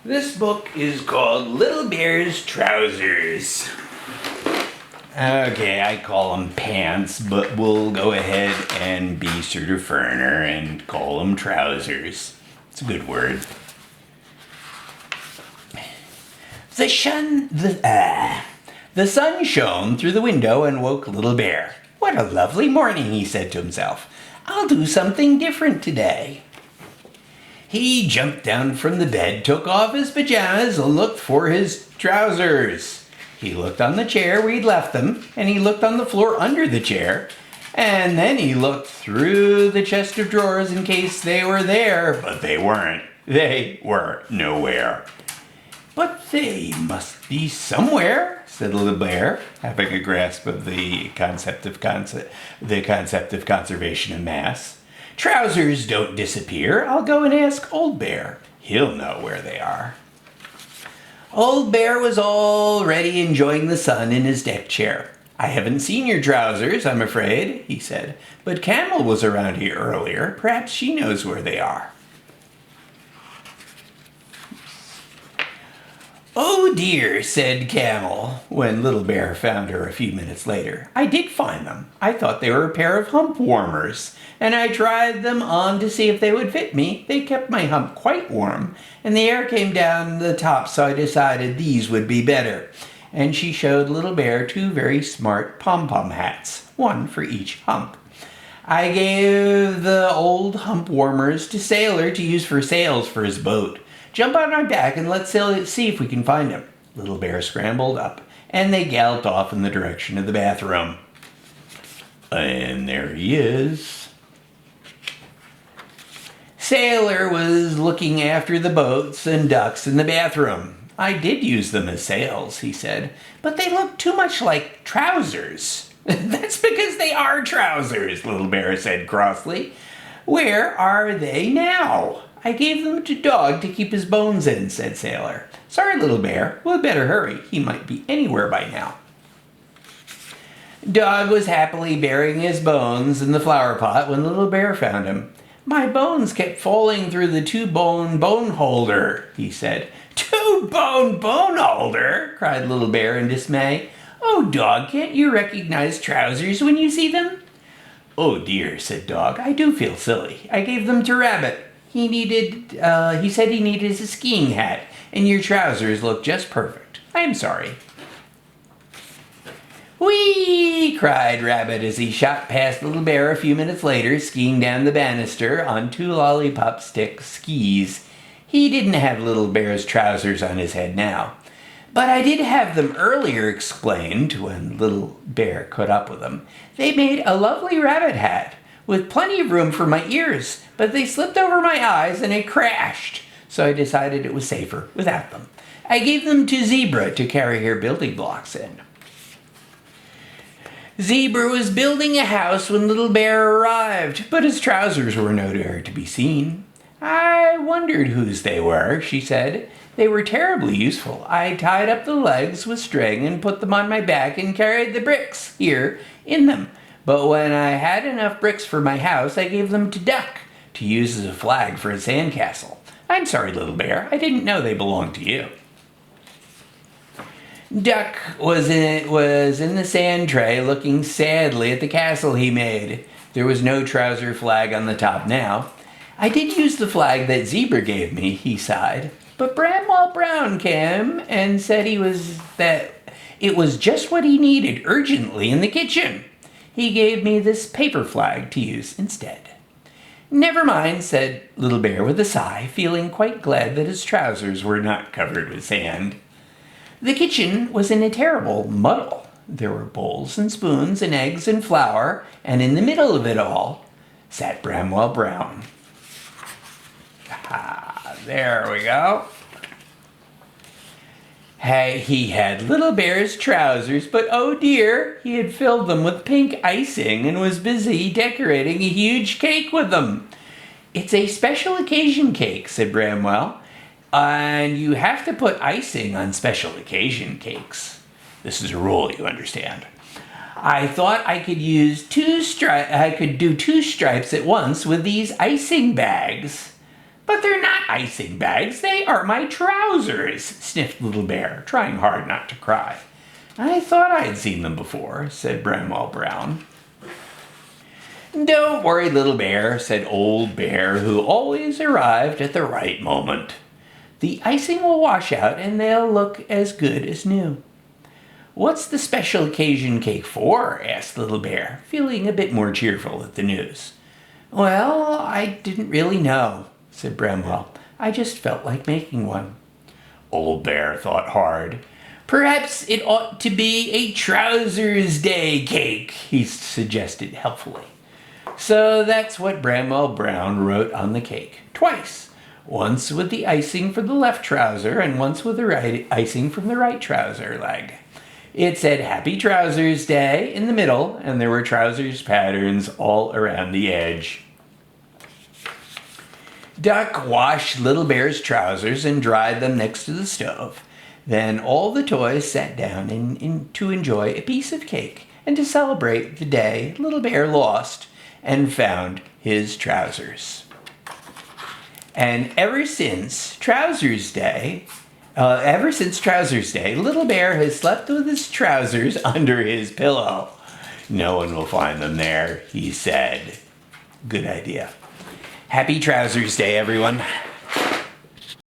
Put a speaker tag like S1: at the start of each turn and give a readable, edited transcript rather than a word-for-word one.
S1: This book is called Little Bear's Trousers. Okay, I call them pants, but we'll go ahead and be sort of foreigner and call them trousers. It's a good word. The sun shone through the window and woke Little Bear. What a lovely morning, he said to himself. I'll do something different today. He jumped down from the bed, took off his pajamas, and looked for his trousers. He looked on the chair where he'd left them, and he looked on the floor under the chair, and then he looked through the chest of drawers in case they were there, but they weren't. They were nowhere. But they must be somewhere, said Little Bear, having a grasp of the concept of conservation of mass. Trousers don't disappear. I'll go and ask Old Bear. He'll know where they are. Old Bear was already enjoying the sun in his deck chair. I haven't seen your trousers, I'm afraid, he said, but Camel was around here earlier. Perhaps she knows where they are. Oh dear, said Camel, when Little Bear found her a few minutes later. I did find them. I thought they were a pair of hump warmers, and I tried them on to see if they would fit me. They kept my hump quite warm, and the air came down the top, so I decided these would be better. And she showed Little Bear two very smart pom-pom hats, one for each hump. I gave the old hump warmers to Sailor to use for sails for his boat. Jump on my back and let's see if we can find him. Little Bear scrambled up, and they galloped off in the direction of the bathroom. And there he is. Sailor was looking after the boats and ducks in the bathroom. I did use them as sails, he said, but they look too much like trousers. That's because they are trousers, Little Bear said crossly. Where are they now? I gave them to Dog to keep his bones in, said Sailor. Sorry, Little Bear. We'd better hurry. He might be anywhere by now. Dog was happily burying his bones in the flower pot when Little Bear found him. My bones kept falling through the two-bone bone holder, he said. Two-bone bone holder? Cried Little Bear in dismay. Oh, Dog, can't you recognize trousers when you see them? Oh, dear, said Dog. I do feel silly. I gave them to Rabbit. He said he needed a skiing hat, and your trousers look just perfect. I am sorry. Whee! Cried Rabbit as he shot past Little Bear a few minutes later, skiing down the banister on two lollipop stick skis. He didn't have Little Bear's trousers on his head now. But I did have them earlier, explained when Little Bear caught up with him. They made a lovely rabbit hat, with plenty of room for my ears, but they slipped over my eyes and it crashed, so I decided it was safer without them. I gave them to Zebra to carry her building blocks in. Zebra was building a house when Little Bear arrived, but his trousers were nowhere to be seen. I wondered whose they were, she said. They were terribly useful. I tied up the legs with string and put them on my back and carried the bricks here in them. But when I had enough bricks for my house, I gave them to Duck to use as a flag for a sandcastle. I'm sorry, Little Bear. I didn't know they belonged to you. Duck was in the sand tray looking sadly at the castle he made. There was no trouser flag on the top now. I did use the flag that Zebra gave me, he sighed. But Bramwell Brown came and said that it was just what he needed urgently in the kitchen. He gave me this paper flag to use instead. Never mind, said Little Bear with a sigh, feeling quite glad that his trousers were not covered with sand. The kitchen was in a terrible muddle. There were bowls and spoons and eggs and flour, and in the middle of it all sat Bramwell Brown. There we go. He had Little Bear's trousers, but oh dear, he had filled them with pink icing and was busy decorating a huge cake with them. It's a special occasion cake, said Bramwell, and you have to put icing on special occasion cakes. This is a rule, you understand. I thought I could do two stripes at once with these icing bags. But they're not icing bags, they are my trousers, sniffed Little Bear, trying hard not to cry. I thought I'd seen them before, said Bramwell Brown. Don't worry, Little Bear, said Old Bear, who always arrived at the right moment. The icing will wash out and they'll look as good as new. What's the special occasion cake for? Asked Little Bear, feeling a bit more cheerful at the news. Well, I didn't really know, said Bramwell. I just felt like making one. Old Bear thought hard. Perhaps it ought to be a Trousers Day cake, he suggested helpfully. So that's what Bramwell Brown wrote on the cake, twice. Once with the icing for the left trouser and once with the icing from the right trouser leg. It said Happy Trousers Day in the middle, and there were trousers patterns all around the edge. Duck washed Little Bear's trousers and dried them next to the stove. Then all the toys sat down to enjoy a piece of cake and to celebrate the day Little Bear lost and found his trousers. And ever since Trousers Day, Little Bear has slept with his trousers under his pillow. No one will find them there, he said. Good idea. Happy Trousers Day, everyone.